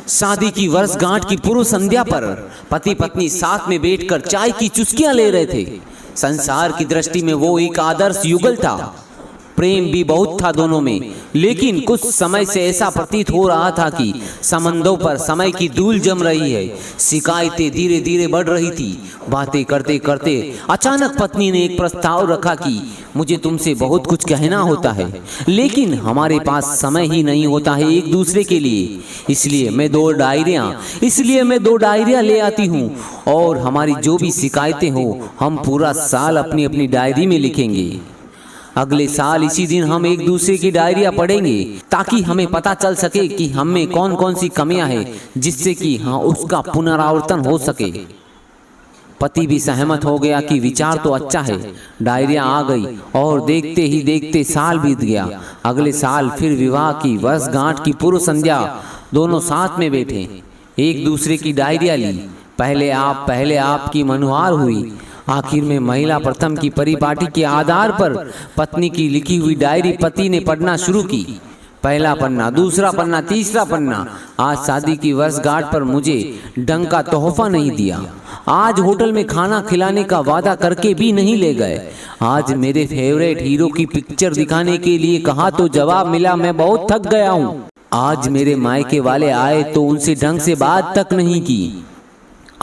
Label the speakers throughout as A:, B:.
A: शादी की वर्षगांठ की पूर्व संध्या पर पति पत्नी साथ में बैठकर चाय की चुस्कियां ले रहे थे। संसार की दृष्टि में वो एक आदर्श युगल था। प्रेम भी बहुत था दोनों में, लेकिन कुछ समय से ऐसा प्रतीत हो रहा था कि संबंधों पर समय की धूल जम रही है। शिकायतें धीरे धीरे बढ़ रही थी। बातें करते करते अचानक पत्नी ने एक प्रस्ताव रखा कि मुझे तुमसे बहुत कुछ कहना होता है, लेकिन हमारे पास समय ही नहीं होता है एक दूसरे के लिए। इसलिए मैं दो डायरियां ले आती हूँ, और हमारी जो भी शिकायतें हो हम पूरा साल अपनी अपनी डायरी में लिखेंगे। अगले साल इसी दिन हम एक दूसरे की डायरिया पढ़ेंगे, ताकि हमें पता चल सके कि हम में कौन कौन सी कमियां हैं, जिससे कि उसका पुनरावर्तन हो सके। पति भी सहमत हो गया कि विचार तो अच्छा है। डायरिया आ गई और देखते ही देखते साल बीत गया। अगले साल फिर विवाह की वर्षगांठ की पूर्व संध्या दोनों साथ में बैठे, एक दूसरे की डायरिया ली। पहले आप की मनुहार हुई। आखिर में महिला प्रथम की परिपाटी के आधार पर पत्नी की लिखी हुई डायरी पति ने पढ़ना शुरू की। पहला पन्ना, दूसरा पन्ना, तीसरा पन्ना। आज शादी की वर्षगांठ पर मुझे ढंग का तोहफा नहीं दिया। आज होटल में खाना खिलाने का वादा करके भी नहीं ले गए। आज मेरे फेवरेट हीरो की पिक्चर दिखाने के लिए कहा तो जवाब मिला मैं बहुत थक गया हूँ। आज मेरे मायके वाले आए तो उनसे ढंग से बात तक नहीं की।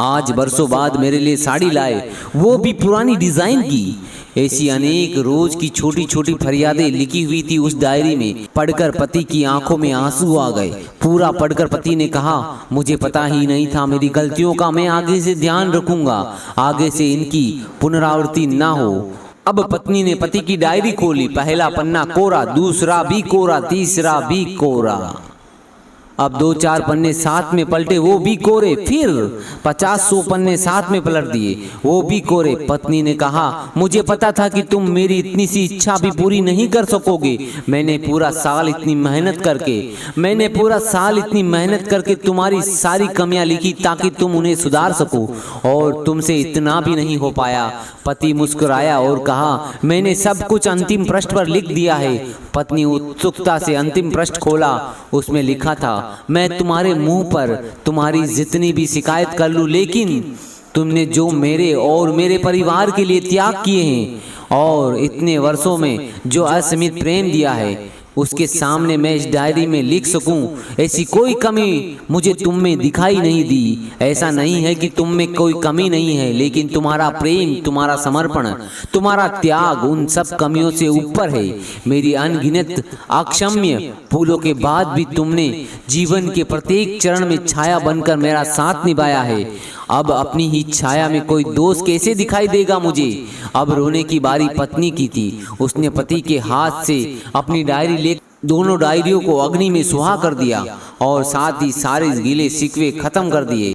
A: आज बरसों बाद मेरे लिए साड़ी लाए, वो भी पुरानी डिजाइन की। ऐसी अनेक रोज की छोटी छोटी फरियादें लिखी हुई थी उस डायरी में। पढ़कर पति की आंखों में आंसू आ गए। पूरा पढ़कर पति ने कहा, मुझे पता ही नहीं था, मेरी गलतियों का मैं आगे से ध्यान रखूंगा, आगे से इनकी पुनरावृत्ति ना हो। अब पत्नी ने पति की डायरी खोली। पहला पन्ना कोरा, दूसरा भी कोरा, तीसरा भी कोरा। अब 2-4 पन्ने साथ में पलटे, वो भी कोरे। फिर 50-100 पन्ने साथ में पलट दिए, वो भी कोरे। पत्नी ने कहा, मुझे पता था कि तुम मेरी इतनी सी इच्छा भी पूरी नहीं कर सकोगे। मैंने पूरा साल इतनी मेहनत करके तुम्हारी सारी कमियां लिखी ताकि तुम उन्हें सुधार सको, और तुमसे इतना भी नहीं हो पाया। पति मुस्कुराया और कहा, मैंने सब कुछ अंतिम पृष्ठ पर लिख दिया है। पत्नी उत्सुकता से अंतिम पृष्ठ खोला। उसमें लिखा था, मैं तुम्हारे मुंह पर तुम्हारी जितनी भी शिकायत कर लूं, लेकिन तुमने जो मेरे और मेरे परिवार के लिए त्याग किए हैं और इतने वर्षों में जो असीमित प्रेम दिया है, उसके सामने मैं इस डायरी में लिख सकूं। ऐसी कोई कमी मुझे तुम में दिखाई नहीं दी। ऐसा नहीं है कि तुम में कोई कमी नहीं है, लेकिन तुम्हारा प्रेम, तुम्हारा समर्पण, तुम्हारा त्याग उन सब कमियों से ऊपर है। मेरी अनगिनत अक्षम्य भूलों के बाद भी तुमने जीवन के प्रत्येक चरण में छाया बनकर मेरा साथ निभाया है। अब अपनी ही छाया में कोई दोष कैसे दिखाई देगा मुझे। अब रोने की बारी पत्नी की थी। उसने पति के हाथ से अपनी डायरी ले दोनों डायरियों को अग्नि में सुहा कर दिया और साथ ही सारे गीले शिकवे खत्म कर दिए।